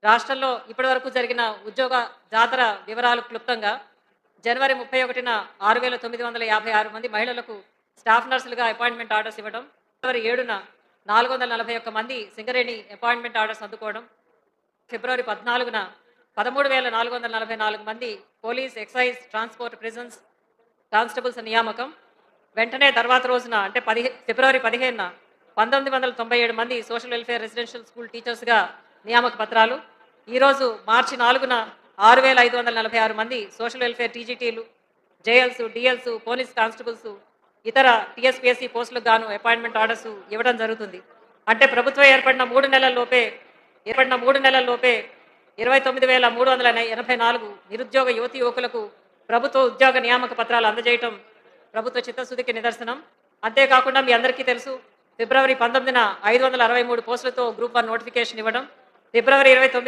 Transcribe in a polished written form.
రాష్ట్రంలో ఇప్పటివరకు జరిగిన ఉద్యోగ జాతర వివరాలు క్లుప్తంగా జనవరి 31న 6,956 మంది మహిళలకు స్టాఫ్ నర్సులుగా అపాయింట్మెంట్ ఆర్డర్స్ ఇవ్వడం, ఫిబ్రవరి 7న 441 మంది సింగరేణి అపాయింట్మెంట్ ఆర్డర్స్ అందుకోవడం, ఫిబ్రవరి 14న 13,444 మంది police, excise, transport, prisons constables నియామకం, వెంటనే తర్వాత రోజున అంటే ఫిబ్రవరి 15న 1997 మంది సోషల్ వెల్ఫేర్ రెసిడెన్షియల్ స్కూల్ టీచర్స్గా నియామక పత్రాలు, ఈరోజు మార్చి 4న 6,546 మంది సోషల్ వెల్ఫేర్ టీజీటీలు, జేఎల్స్, డిఎల్స్, పోలీస్ కానిస్టేబుల్స్, ఇతర టీఎస్పీఎస్సీ పోస్టులకు గాను అపాయింట్మెంట్ ఆర్డర్స్ ఇవ్వడం జరుగుతుంది. అంటే ప్రభుత్వం ఏర్పడిన 3 నెలల్లోపే 29,384 నిరుద్యోగ యువతి యువకులకు ప్రభుత్వ ఉద్యోగ నియామక పత్రాలు అందజేయటం ప్రభుత్వ చిత్తశుద్ధికి నిదర్శనం. అంతేకాకుండా మీ అందరికీ తెలుసు, ఫిబ్రవరి 19న 563 పోస్టులతో గ్రూప్ 1 నోటిఫికేషన్ ఇవ్వడం, ఫిబ్రవరి 29